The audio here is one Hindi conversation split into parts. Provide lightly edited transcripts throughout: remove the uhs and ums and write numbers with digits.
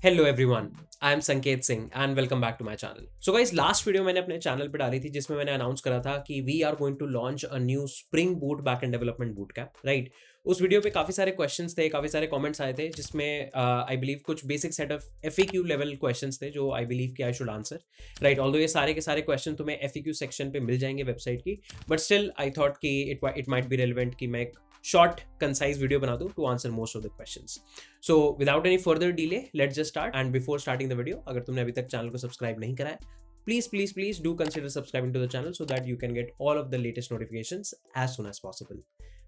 Hello everyone, I am Sanket Singh and welcome back to my channel. So guys, last video मैंने अपने चैनल पे डाली थी जिसमें मैंने अनाउंस करा था कि we are going to launch a new Spring Boot backend development boot camp, right. उस वीडियो पे काफ़ी सारे क्वेश्चंस थे, काफ़ी सारे कमेंट्स आए थे जिसमें आई बिलीव कुछ basic set of FAQ level questions थे जो आई बिलीव कि I should answer, right. Although ये सारे के सारे क्वेश्चन तुम्हें एफएक्यू सेक्शन पे मिल जाएंगे वेबसाइट की, बट स्टिल आई थॉट कि इट माइट बी रेलिवेंट कि मैं एक शॉर्ट कंसाइज वीडियो बना दूं to answer most of the questions. So without any further delay, let's just start. And before starting the video, अगर तुमने अभी तक चैनल को सब्सक्राइब नहीं करा है, please do consider subscribing to the channel so that you can get all of the latest notifications as soon as possible.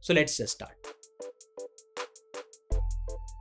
So let's just start.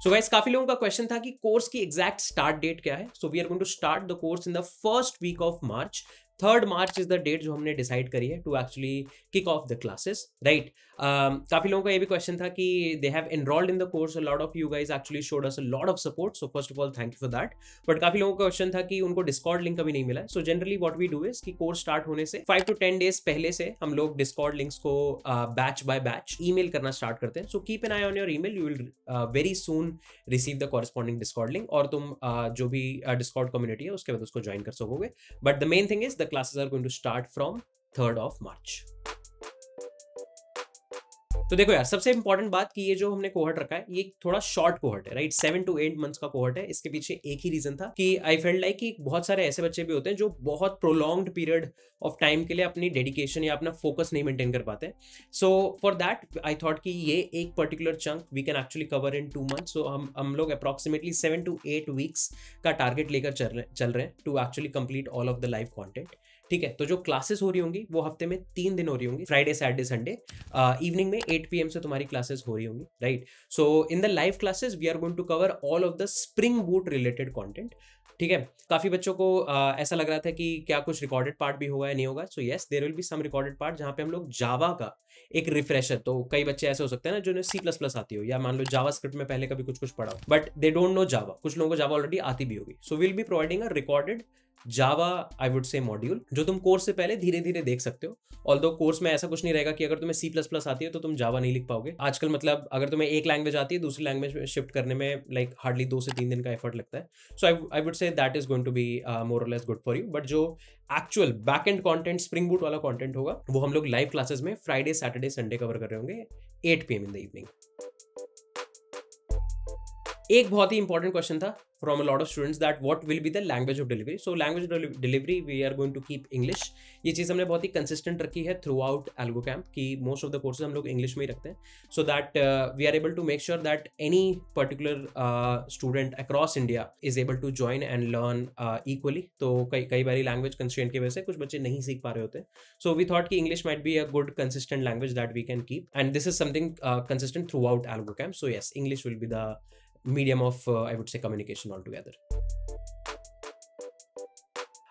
So guys, काफी लोगों का क्वेश्चन था कि कोर्स की एग्जैक्ट स्टार्ट डेट क्या है। So we are going to start the course in the first week of March. 3rd March is the date जो हमने डिसाइड करी है to actually kick off the classes, right. काफी लोगों का ये भी क्वेश्चन था कि they have enrolled in the course, a lot of you guys actually showed us a lot of support, so first of all thank you for that. But काफी लोगों का क्वेश्चन था कि उनको डिस्कॉर्ड लिंक कभी नहीं मिला है। So generally what we do is कि कोर्स स्टार्ट होने से 5 to 10 डेज पहले से हम लोग डिस्कॉर्ड लिंक्स को बैच बाय बैच ईमेल करना स्टार्ट करते हैं। So keep an I on your email, you will very soon receive the corresponding Discord link, और तुम जो भी डिस्कॉर्ड कम्युनिटी है उसके बाद उसको ज्वाइन कर सकोगे। But the main thing is the classes are going to start from 3rd of March। तो देखो यार, सबसे इंपॉर्टेंट बात कि ये जो हमने कोहर्ट रखा है ये थोड़ा शॉर्ट कोहर्ट है, राइट। 7 to 8 मंथ्स का कोहर्ट है। इसके पीछे एक ही रीजन था कि आई फेल्ट लाइक कि बहुत सारे ऐसे बच्चे भी होते हैं जो बहुत प्रोलॉन्ग्ड पीरियड ऑफ टाइम के लिए अपनी डेडिकेशन या अपना फोकस नहीं मेंटेन कर पाते। So for that I thought कि ये एक particular chunk we can actually cover in 2 months। So हम लोग अप्रॉक्सीमेटली 7 to 8 वीक्स का टारगेट लेकर चल रहे हैं to actually complete all of the live content, ठीक है। तो जो क्लासेस हो रही होंगी वो हफ्ते में 3 दिन हो रही होंगी, फ्राइडे सैटरडे संडे। इवनिंग में 8 PM से तुम्हारी क्लासेस हो रही होंगी, right. So in the live classes we are going to cover all of the Spring Boot related content, ठीक है। काफी बच्चों को ऐसा लग रहा था कि क्या कुछ रिकॉर्डेड पार्ट भी होगा या नहीं होगा। So yes, there will be some recorded part जहां पे हम लोग जावा का एक रिफ्रेशर, तो कई बच्चे ऐसे हो सकते हैं ना जिन्हें C++ आती हो या मान लो जावा स्क्रिप्ट में पहले कभी कुछ पढ़ा हो बट दे डोंट नो जावा, कुछ लोगों को जावा ऑलरेडी आती भी होगी। So will be providing a recorded Java I would से मॉड्यूल जो तुम कोर्स से पहले धीरे धीरे देख सकते हो। ऑल्दो कोर्स में ऐसा कुछ नहीं रहेगा कि अगर तुम्हें C++ आती है तो तुम जावा नहीं लिख पाओगे। आजकल मतलब अगर तुम्हें एक लैंग्वेज आती है दूसरी लैंग्वेज में शिफ्ट करने में लाइक हार्डली 2 से 3 दिन का एफर्ट लगता है। So I would say that is going to be more और less good for you. But जो actual back end content Spring Boot वाला कॉन्टेंट होगा वो हम लोग लाइव क्लासेस में फ्राइडे सैटरडे संडे कवर कर रहे होंगे 8 PM इन द इवनिंग। एक बहुत ही इंपॉर्टेंट क्वेश्चन था from a lot of students that what will be the language of delivery. So language delivery we are going to keep English। ये चीज़ हमने बहुत ही consistent रखी है throughout Algo Camp कि most of the courses हम लोग English में ही रखते हैं, so that we are able to make sure that any particular student across India is able to join and learn equally। तो कई बारी language constraint की वजह से कुछ बच्चे नहीं सीख पा रहे होते, so we thought कि English might be a good consistent language that we can keep, and this is something consistent throughout Algo Camp। So yes, English will be the medium of I would say communication altogether।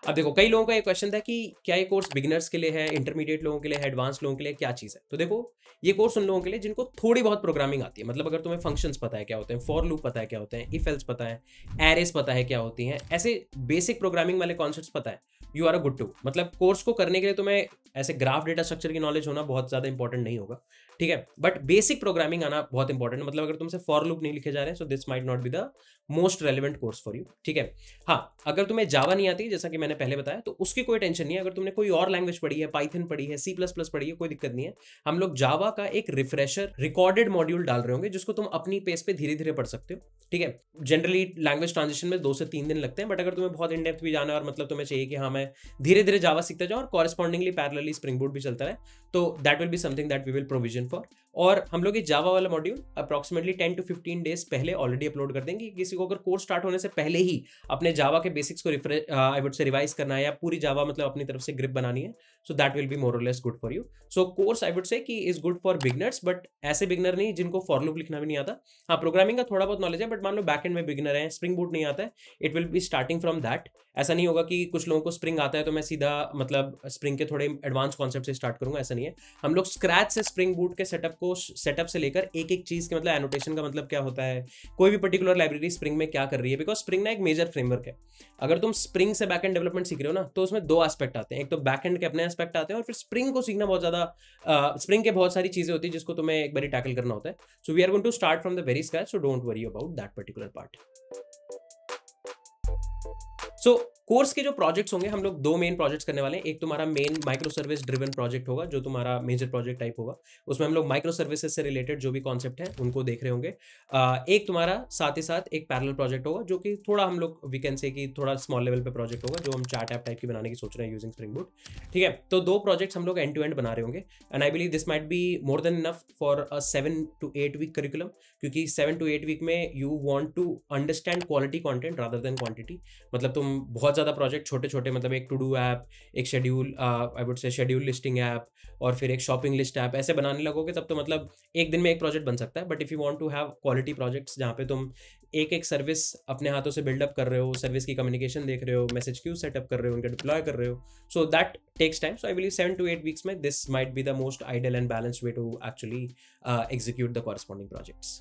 अब देखो, कई लोगों का ये क्वेश्चन था कि क्या ये कोर्स बिगिनर्स के लिए है, इंटरमीडिएट लोगों के लिए है, एडवांस लोगों के लिए, क्या चीज़ है। तो देखो, ये कोर्स उन लोगों के लिए जिनको थोड़ी बहुत प्रोग्रामिंग आती है। मतलब अगर तुम्हें फंक्शंस पता है क्या होते हैं, फॉर लूप पता है क्या होते हैं, इफ एल्स पता है, एरेस पता है क्या होती हैं, ऐसे बेसिक प्रोग्रामिंग वाले कॉन्सेप्ट्स पता है, you are a good to. मतलब कोर्स को करने के लिए तुम्हें ऐसे ग्राफ डेटा स्ट्रक्चर की नॉलेज होना बहुत ज़्यादा इंपॉर्टेंट नहीं होगा, ठीक है। बट बेसिक प्रोग्रामिंग आना बहुत इंपॉर्टेंट है। मतलब अगर तुमसे फॉर लूप नहीं लिखे जा रहे हैं, so this might not be the most relevant course for you, ठीक है। हाँ, अगर तुम्हें जावा नहीं आती जैसा कि मैंने पहले बताया तो उसकी कोई टेंशन नहीं है। अगर तुमने कोई और लैंग्वेज पढ़ी है, पाइथन पढ़ी है, C++ पढ़ी है, कोई दिक्कत नहीं है। हम लोग जावा का एक रिफ्रेशर रिकॉर्डेड मॉड्यूल डाल रहे होंगे जिसको तुम अपनी पेस पे धीरे धीरे पढ़ सकते हो, ठीक है। जनरली लैंग्वेज ट्रांजिशन में 2 से 3 दिन लगते हैं, बट अगर तुम्हें बहुत इन डेप्थ भी जाना है और मतलब तुम्हें चाहिए कि हाँ मैं धीरे धीरे जावा सीखता जाऊँ और कॉरेस्पॉन्डिंगली पैरेलली स्प्रिंग बूट भी चलता रहे, तो that will be something that we will provision for. और हम लोग ये जावा वाला मॉड्यूल अप्रॉक्सीमेटली 10 to 15 डेज पहले ऑलरेडी अपलोड कर देंगे। किसी को अगर कोर्स स्टार्ट होने से पहले ही अपने जावा के बेसिक्स को आई वुड से रिवाइज करना है या पूरी जावा मतलब अपनी तरफ से ग्रिप बनानी है, so that will be more और less good for you. So course I would say कि is good for beginners, but ऐसे बिगनर नहीं जिनको फॉर लूप लिखना भी नहीं आता। हाँ, प्रोग्रामिंग का थोड़ा बहुत नॉलेज है, बट मान लो बैक एंड में बिगनर है, स्प्रिंग बूट नहीं आता है, it will be starting from that. ऐसा नहीं होगा कि कुछ लोगों को स्प्रिंग आता है तो मैं सीधा मतलब स्प्रिंग के थोड़े एडवांस कॉन्सेप्ट से स्टार्ट करूंगा, ऐसा नहीं है। हम लोग स्क्रैच से स्प्रिंग बूट के सेटअप से लेकर एक एक चीज के मतलब एनोटेशन का मतलब क्या होता है, कोई भी पर्टिकुलर लाइब्रेरी स्प्रिंग में क्या कर रही है, बिकॉज स्प्रिंग ना एक मेजर फ्रेमवर्क है। अगर तुम स्प्रिंग से बैकएंड डेवलपमेंट सीख रहे हो ना तो उसमें 2 एस्पेक्ट आते हैं, एक तो बैकएंड के अपने एस्पेक्ट आते हैं और फिर स्प्रिंग को सीखना बहुत ज्यादा स्प्रिंग के बहुत सारी चीजें होती है जिसको तुम्हें एक बार टैकल करना होता है। So we are going to start from the very scratch, so don't worry about that particular part. So course के जो प्रोजेक्ट्स होंगे, हम लोग 2 मेन प्रोजेक्ट्स करने वाले हैं। एक तुम्हारा main micro service driven project होगा, जो तुम्हारा मेजर प्रोजेक्ट टाइप होगा। उसमें हम लोग माइक्रो सर्विसेज से रिलेटेड जो भी कॉन्सेप्ट है उनको देख रहे होंगे। एक तुम्हारा साथ ही साथ एक पैरेलल प्रोजेक्ट होगा, जो कि थोड़ा हम लोग वी कैन से कि थोड़ा स्मॉल लेवल पे प्रोजेक्ट होगा, जो हम चार्ट ऐप टाइप की बनाने की सोच रहे हैं यूजिंग स्प्रिंग बूट। ठीक है, तो 2 प्रोजेक्ट्स हम लोग एंड टू एंड बना रहे होंगे, and I believe this might be more than enough for a 7 to 8 week curriculum, क्योंकि 7 to 8 वीक में you want to understand quality content rather than quantity. मतलब तुम बहुत ज़्यादा प्रोजेक्ट छोटे-छोटे, मतलब एक टू डू ऐप, एक schedule I would say schedule listing app, और फिर एक शॉपिंग लिस्ट ऐप ऐसे बनाने लगोगे तब तो मतलब एक दिन में एक प्रोजेक्ट बन सकता है। But if you want to have quality projects जहाँ पे तुम एक-एक सर्विस अपने हाथों से बिल्डअप कर रहे हो, सर्विस की कम्युनिकेशन देख रहे हो, मैसेज क्यू सेटअप कर रहे हो, उनके डिप्लॉय कर रहे हो, so that takes time. So I believe 7 to 8 weeks में this might be the most ideal and balanced way to actually execute the corresponding projects.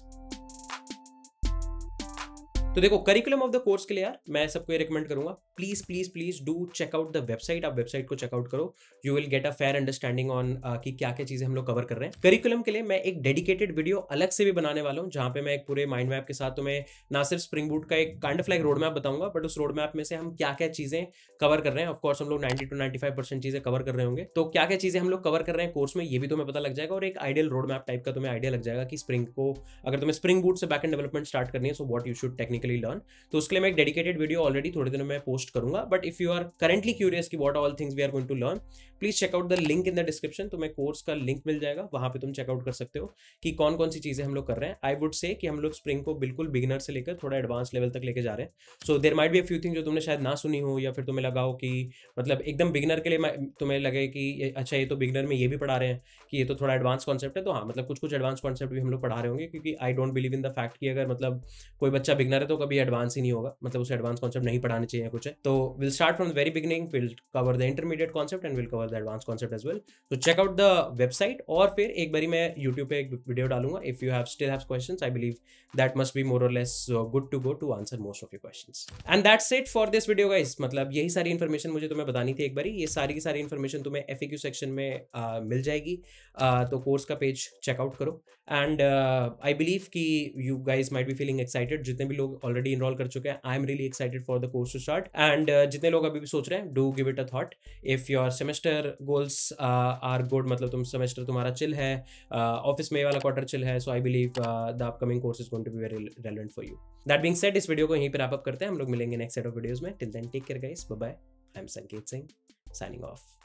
तो देखो, करिकुलम ऑफ द कोर्स के लिए यार मैं सबको ये रिकमेंड करूंगा, please please please do check out the website. आप वेबसाइट को चेकआउट करो, you will get a fair understanding on कि क्या क्या चीजें हम लोग कवर कर रहे हैं। करिकुलम के लिए मैं एक डेडिकेटेड वीडियो अलग से भी बनाने वाला हूँ, जहां पे मैं एक पूरे माइंड मैप के साथ तुम्हें ना सिर्फ स्प्रिंग बूट का एक kind of like road map बताऊंगा, बट उस रोड मैप में से हम क्या क्या चीजें कवर कर रहे हैं। ऑफकोर्स हम लोग 90 to 95% चीजें कवर कर रहे होंगे, तो क्या क्या चीजें हम लोग कवर कर रहे हैं कोर्स में ये भी तुम्हें पता लग जाएगा, और एक आइडियल रोड मैप टाइप का तुम्हें आइडिया लग जाएगा कि स्प्रिंग को अगर तुम्हें स्प्रिंग बूट से बैकएंड डेवलपमेंट स्टार्ट करनी है, so what you should technically learn. तो उसके लिए मैं एक डेडिकेटेड वीडियो ऑलरेडी थोड़े दिनों में पोस्ट करूंगा। But if you are currently curious कि what all things we are going to learn, please check out the link in the description. तुम्हें कोर्स का लिंक मिल जाएगा, वहां पे तुम चेकआउट कर सकते हो कि कौन कौन सी चीजें हम लोग कर रहे हैं। आई वुड से कि हम लोग स्प्रिंग को बिल्कुल बिगिनर से लेकर थोड़ा एडवांस लेवल तक लेके जा रहे हैं। So there might be a few thing जो तुमने शायद ना सुनी हो, या फिर तुम्हें लगा हो कि मतलब एकदम बिगिनर के लिए तुम्हें लगे कि अच्छा ये तो बिगिनर में ये भी पढ़ा रहे हैं कि ये तो थोड़ा एडवांस कॉन्सेप्ट है। तो हाँ, मतलब कुछ कुछ एडवांस कॉन्सेप्ट भी हम लोग पढ़ा रहे होंगे, क्योंकि I don't believe in the fact कि अगर मतलब कोई बच्चा बिगिनर है तो कभी एडवांस ही नहीं होगा, मतलब उसे एडवांस कॉन्सेप्ट नहीं पढ़ाने चाहिए कुछ है। तो will start from the very beginning, will cover the intermediate concept and will cover the advance concept as well. तो चेक आउट द वेबसाइट, और फिर एक बारी मैं यूट्यूब पे एक वीडियो डालूंगा। If you have still have questions, I believe that must be more और less good to go to answer most of your questions. And that's it for this video guys. मतलब यही सारी इन्फॉर्मेशन मुझे तुम्हें बतानी थी एक बारी। ये सारी की सारी इन्फॉर्मेशन तुम्हें FAQ सेक्शन में मिल जाएगी, तो कोर्स का पेज चेकआउट करो। एंड आई बिलीव कि you guys might be feeling excited. जितने भी लोग ऑलरेडी इनरोल कर चुके हैं, I am really excited for the course to start. And जितने लोग अभी भी सोच रहे हैं, do give it a thought. If your semester goals are good, मतलब तुम सेमेस्टर तुम्हारा चिल है, ऑफिस में वाला क्वार्टर चिल है, so I believe the upcoming course is going to be very relevant for you. That being said, इस वीडियो को यहीं पर रैप अप करते हैं। हम लोग मिलेंगे नेक्स्ट सेट ऑफ वीडियोस में। Till then take care guys, bye bye. I am Sanket Singh signing off.